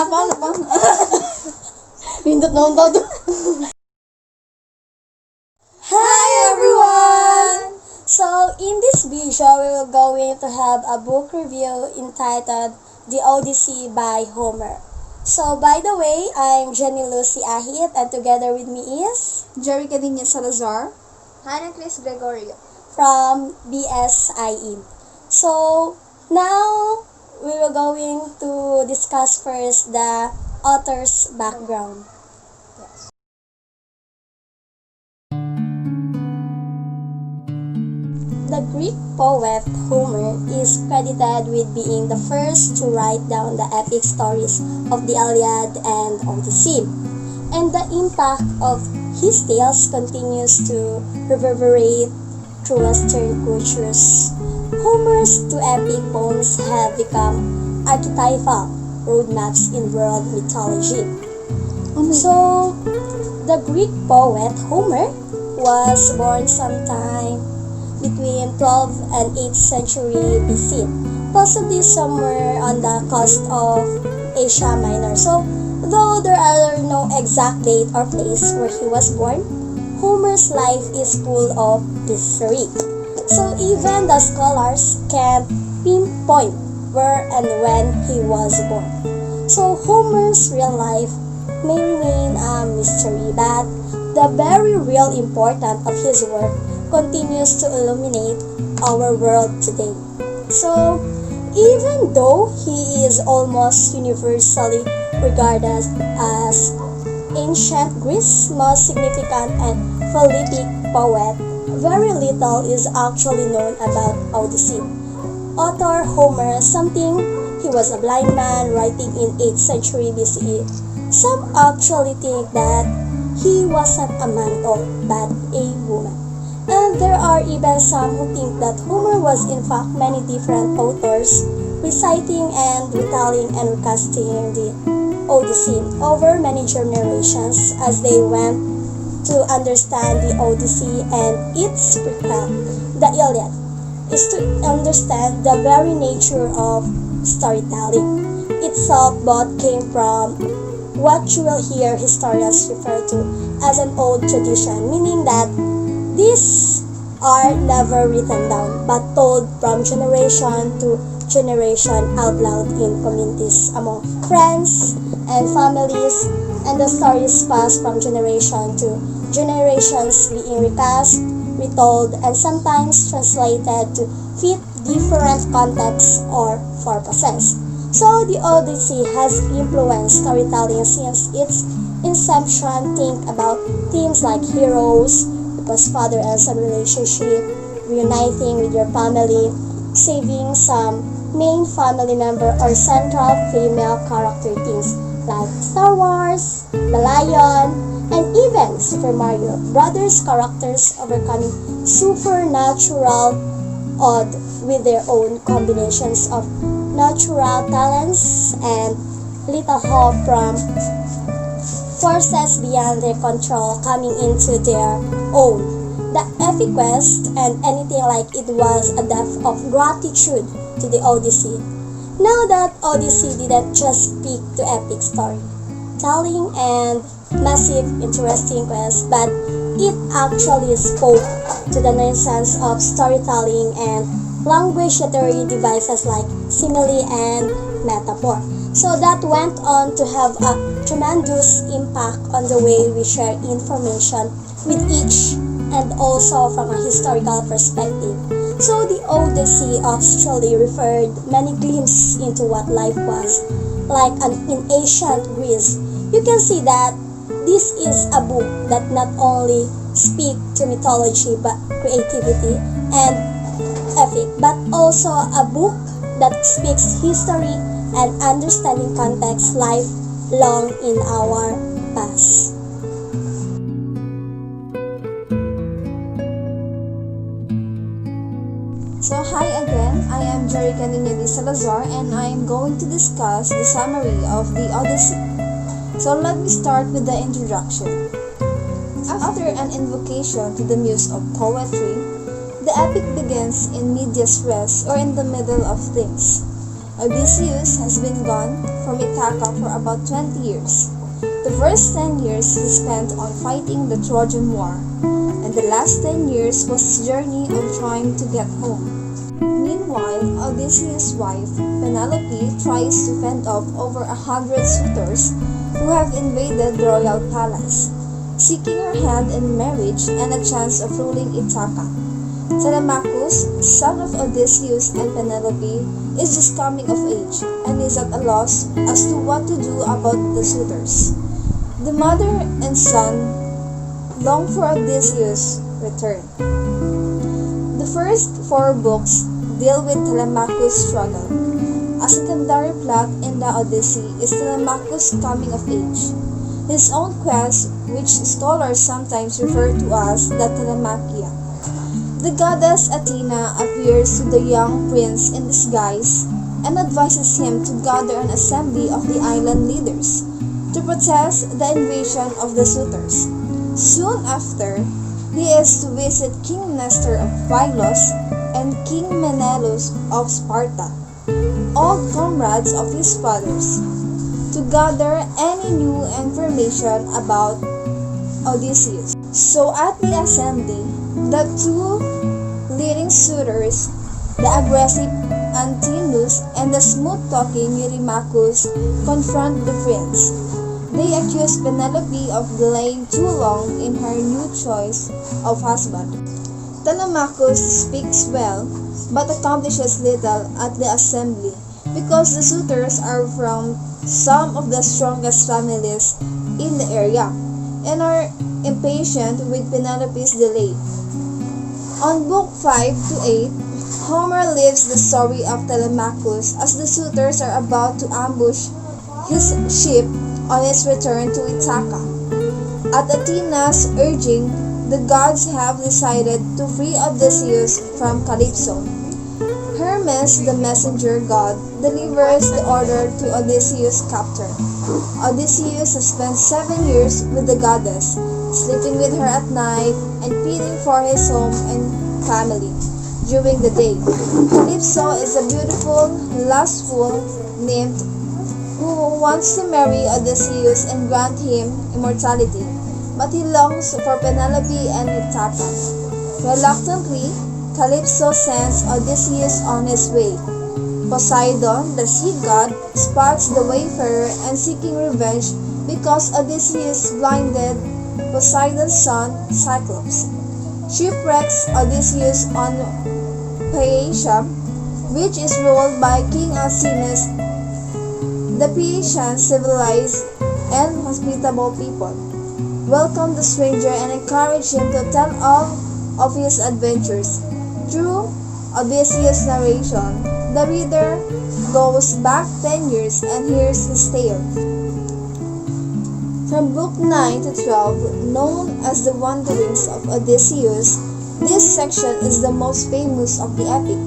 Paano? Pindot na to. Hi everyone! So in this video, we will going to have a book review entitled The Odyssey by Homer. So by the way, I'm Jeany Lou Ahit, and together with me is Jeariekah Salazar, Hanna Gregorio from BSIE. So now we will going to discuss first the author's background. The Greek poet Homer is credited with being the first to write down the epic stories of the Iliad and Odyssey, and the impact of his tales continues to reverberate through Western cultures. Homer's two epic poems have become archetypal roadmaps in world mythology. So, the Greek poet Homer was born sometime between 12th and 8th century BC, possibly somewhere on the coast of Asia Minor. So, though there are no exact date or place where he was born, Homer's life is full of mystery. So, even the scholars can't pinpoint where and when he was born. So, Homer's real life may remain a mystery, but the very real importance of his work continues to illuminate our world today. So, even though he is almost universally regarded as ancient Greece's most significant and prolific poet, very little is actually known about Odyssey. Author Homer, something he was a blind man writing in 8th century BCE. Some actually think that he wasn't a man but a woman. And there are even some who think that Homer was in fact many different authors reciting and retelling and recasting the Odyssey over many generations as they went to understand the Odyssey and its prequel, the Iliad, is to understand the very nature of storytelling itself. Both came from what you will hear historians refer to as an old tradition, meaning that these are never written down but told from generation to generation out loud in communities among friends and families, and the stories passed from generation to generations being recast, retold, and sometimes translated to fit different contexts or purposes. So the Odyssey has influenced storytelling since its inception. Think about themes like heroes, because father and son relationship, reuniting with your family, saving some main family member or central female character themes like Star Wars, The Lion, and even Super Mario Brothers characters overcoming supernatural odds with their own combinations of natural talents and little help from forces beyond their control coming into their own. The epic quest and anything like it was a depth of gratitude to the Odyssey. Now that Odyssey didn't just speak to epic story telling and massive interesting quest, but it actually spoke to the nuisance of storytelling and language literary devices like simile and metaphor. So that went on to have a tremendous impact on the way we share information with each and also from a historical perspective. So the Odyssey actually referred many glimpses into what life was like in ancient Greece. You can see that this is a book that not only speaks to mythology but creativity and epic, but also a book that speaks history and understanding context life long in our past. So hi again, I am Jeariekah Niña Salazar, and I am going to discuss the summary of the Odyssey. So let me start with the introduction. After an invocation to the muse of poetry, the epic begins in medias res, or in the middle of things. Odysseus has been gone from Ithaca for about 20 years. The first 10 years he spent on fighting the Trojan War, and the last 10 years was his journey on trying to get home. Meanwhile, Odysseus' wife, Penelope, tries to fend off over 100 suitors who have invaded the royal palace, seeking her hand in marriage and a chance of ruling Ithaca. Telemachus, son of Odysseus and Penelope, is just coming of age and is at a loss as to what to do about the suitors. The mother and son long for Odysseus' return. The first 4 books deal with Telemachus' struggle. A secondary plot in the Odyssey is Telemachus' coming of age, his own quest, which scholars sometimes refer to as the Telemachia. The goddess Athena appears to the young prince in disguise and advises him to gather an assembly of the island leaders to protest the invasion of the suitors. Soon after, he is to visit King Nestor of Pylos and King Menelaus of Sparta, old comrades of his fathers, to gather any new information about Odysseus. So at the assembly, the 2 leading suitors, the aggressive Antinous and the smooth-talking Eurymachus, confront the prince. They accuse Penelope of delaying too long in her new choice of husband. Telemachus speaks well, but accomplishes little at the assembly because the suitors are from some of the strongest families in the area and are impatient with Penelope's delay. On Book 5 to 8, Homer leaves the story of Telemachus as the suitors are about to ambush his ship on its return to Ithaca. At Athena's urging, the gods have decided to free Odysseus from Calypso. Hermes, the messenger god, delivers the order to Odysseus' captor. Odysseus has spent 7 years with the goddess, sleeping with her at night and feeding for his home and family during the day. Calypso is a beautiful, lustful nymph who wants to marry Odysseus and grant him immortality, but he longs for Penelope and Ithaca. Reluctantly, Calypso sends Odysseus on his way. Poseidon, the sea god, spots the wayfarer and seeking revenge because Odysseus blinded Poseidon's son, Cyclops. Shipwrecks Odysseus on Phaeacia, which is ruled by King Alcinous. The Phaeacians, civilized and hospitable people, welcome the stranger and encourage him to tell all of his adventures. Through Odysseus' narration, the reader goes back 10 years and hears his tale. From Book 9 to 12, known as the Wanderings of Odysseus, this section is the most famous of the epic.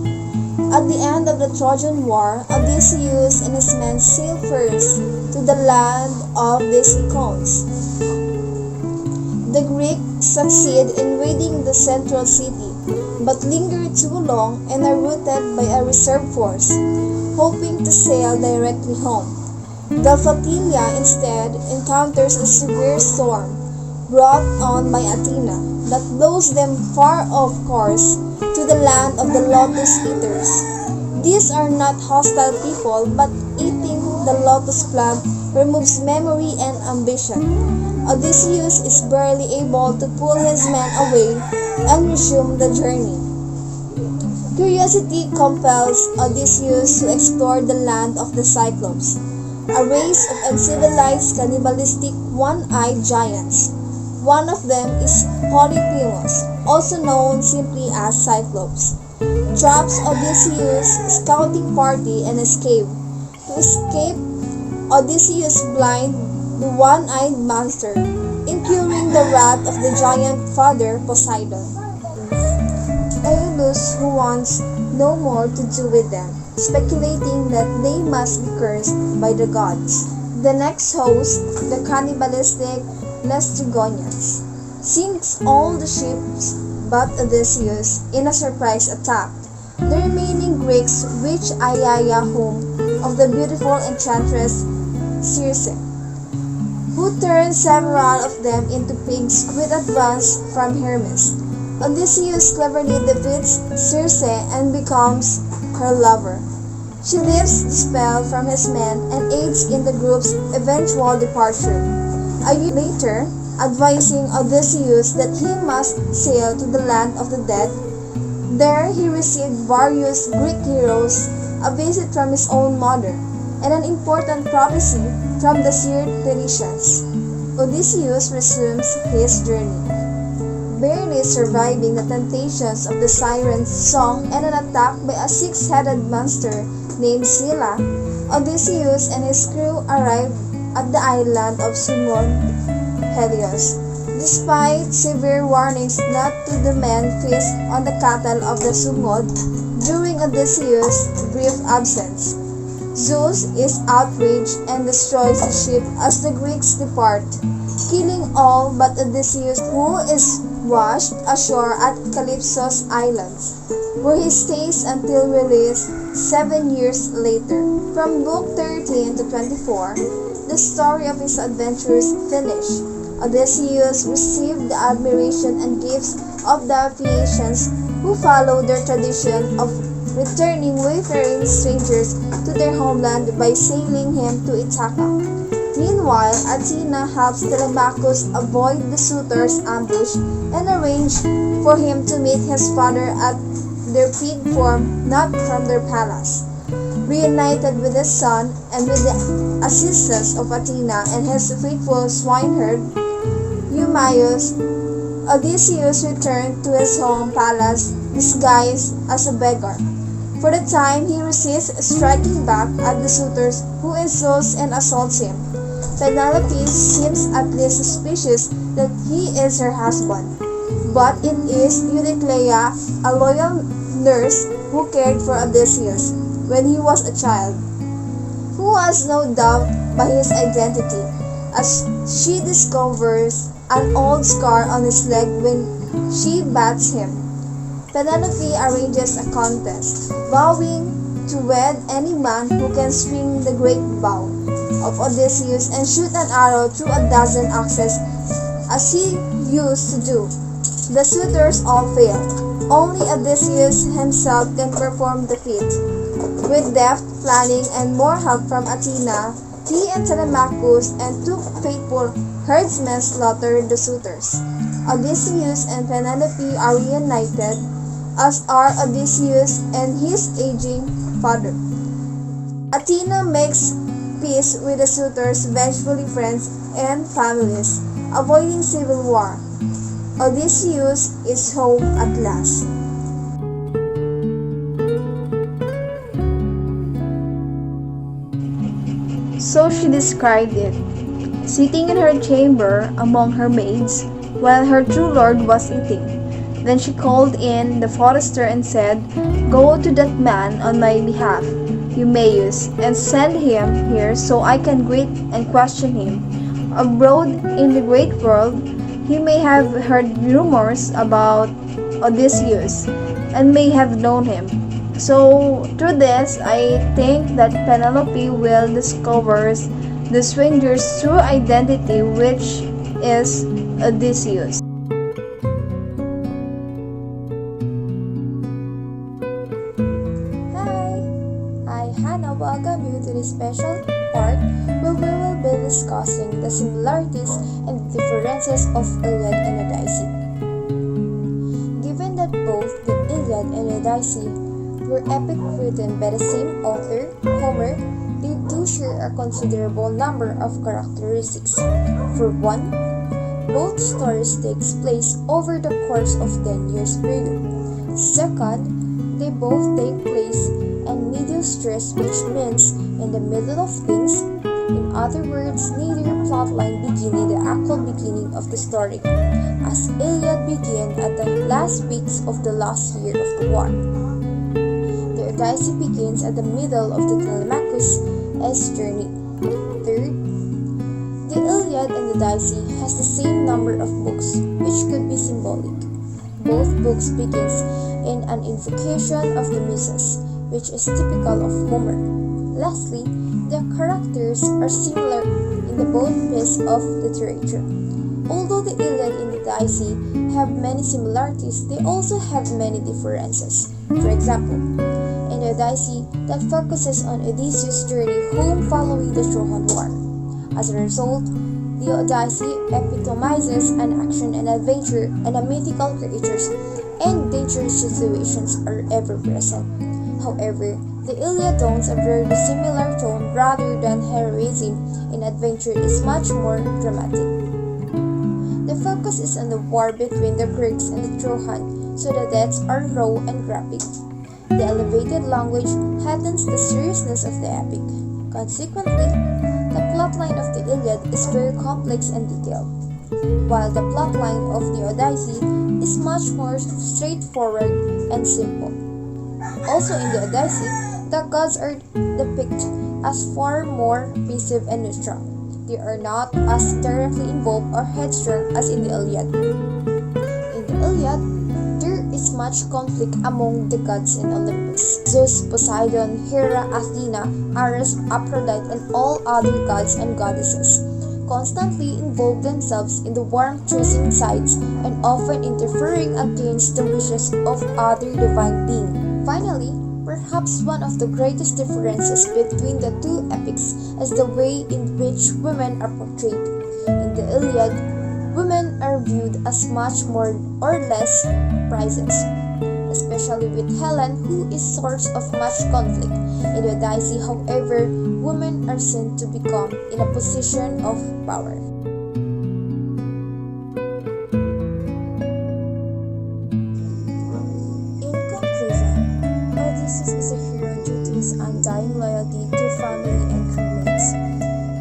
At the end of the Trojan War, Odysseus and his men sail first to the land of the Cicons. The Greeks succeed in raiding the central city, but linger too long and are routed by a reserve force, hoping to sail directly home. The flotilla instead encounters a severe storm brought on by Athena that blows them far off course to the land of the lotus eaters. These are not hostile people, but eating the lotus plant removes memory and ambition. Odysseus is barely able to pull his men away and resume the journey. Curiosity compels Odysseus to explore the land of the Cyclops, a race of uncivilized cannibalistic one-eyed giants. One of them is Polyphemus, also known simply as Cyclops, traps Odysseus' scouting party and escape. To escape, Odysseus blinds the one-eyed monster, incurring the wrath of the giant father Poseidon. Aeolus, who wants no more to do with them, speculating that they must be cursed by the gods. The next host, the cannibalistic Laestrygonians, sinks all the ships but Odysseus in a surprise attack. The remaining Greeks reach Aiaia, whom of the beautiful enchantress Circe, who turned several of them into pigs with advice from Hermes. Odysseus cleverly defeats Circe and becomes her lover. She lifts the spell from his men and aids in the group's eventual departure. A year later, advising Odysseus that he must sail to the land of the dead, there he received various Greek heroes, a visit from his own mother, and an important prophecy from the seer Tiresias. Odysseus resumes his journey. Barely surviving the temptations of the siren's song and an attack by a six-headed monster named Scylla, Odysseus and his crew arrived at the island of Sumod, Helios. Despite severe warnings not to demand feast on the cattle of the Sumod during Odysseus' brief absence, Zeus is outraged and destroys the ship as the Greeks depart, killing all but Odysseus, who is washed ashore at Calypso's islands, where he stays until release 7 years later. From Book 13 to 24, the story of his adventures finish. Odysseus received the admiration and gifts of the Phaeacians, who followed their tradition of returning wayfaring strangers to their homeland by sailing him to Ithaca. Meanwhile, Athena helps Telemachus avoid the suitors' ambush and arrange for him to meet his father at their pig farm not from their palace. Reunited with his son and with the assistance of Athena and his faithful swineherd, Eumaeus, Odysseus returned to his home palace disguised as a beggar. For the time, he resists striking back at the suitors who insults and assaults him. Penelope seems at least suspicious that he is her husband, but it is Eurycleia, a loyal nurse who cared for Odysseus when he was a child, who has no doubt by his identity, as she discovers an old scar on his leg when she bats him. Penelope arranges a contest, vowing to wed any man who can swing the great bow of Odysseus and shoot an arrow through a dozen axes as he used to do. The suitors all fail. Only Odysseus himself can perform the feat. With deft planning and more help from Athena, he and Telemachus and two faithful herdsmen slaughtered the suitors. Odysseus and Penelope are reunited, as are Odysseus and his aging father. Athena makes peace with the suitors, vengefully friends and families, avoiding civil war. Odysseus is home at last. So she described it, sitting in her chamber among her maids, while her true lord was eating. Then she called in the forester and said, "Go to that man on my behalf, Eumaeus, and send him here so I can greet and question him. Abroad in the great world, he may have heard rumors about Odysseus and may have known him. So through this, I think that Penelope will discover the stranger's true identity, which is Odysseus." Hanna, welcome you to this special part where we will be discussing the similarities and differences of Iliad and Odyssey. Given that both the Iliad and Odyssey were epic written by the same author, Homer, they do share a considerable number of characteristics. For one, both stories take place over the course of 10 years period. Second, they both take place and medial stress, which means in the middle of things. In other words, neither plotline begin in the actual beginning of the story, as Iliad began at the last weeks of the last year of the war. The Odyssey begins at the middle of the Telemachus' journey. Third, the Iliad and the Odyssey has the same number of books, which could be symbolic. Both books begins in an invocation of the Muses, which is typical of Homer. Lastly, the characters are similar in the both pieces of literature. Although the Iliad and the Odyssey have many similarities, they also have many differences. For example, in the Odyssey, that focuses on Odysseus' journey home following the Trojan War. As a result, the Odyssey epitomizes an action and adventure, and the mythical creatures and dangerous situations are ever present. However, the Iliad dons a very similar tone rather than heroism, and adventure is much more dramatic. The focus is on the war between the Greeks and the Trojans, so the deaths are raw and graphic. The elevated language heightens the seriousness of the epic. Consequently, the plotline of the Iliad is very complex and detailed, while the plotline of the Odyssey is much more straightforward and simple. Also in the Odyssey, the gods are depicted as far more passive and neutral. They are not as directly involved or headstrong as in the Iliad. In the Iliad, there is much conflict among the gods in Olympus. Zeus, Poseidon, Hera, Athena, Ares, Aphrodite, and all other gods and goddesses constantly involve themselves in the war, choosing sides and often interfering against the wishes of other divine beings. Finally, perhaps one of the greatest differences between the two epics is the way in which women are portrayed. In the Iliad, women are viewed as much more or less prizes, especially with Helen, who is source of much conflict. In the Odyssey, however, women are seen to become in a position of power. In conclusion, Odysseus is a hero due to his undying loyalty to family and crewmates.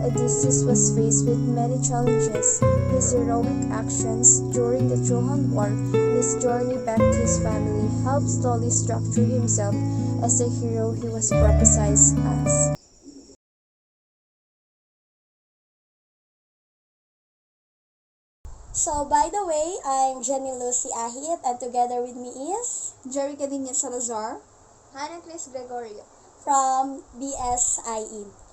Odysseus was faced with many challenges. His heroic actions during the Trojan War and his journey back to his family helped slowly structure himself as the hero he was prophesied as. So, by the way, I'm Jeany Lou Ahit, and together with me is Jeariekah Salazar, Hanna Gregorio. from BSIE.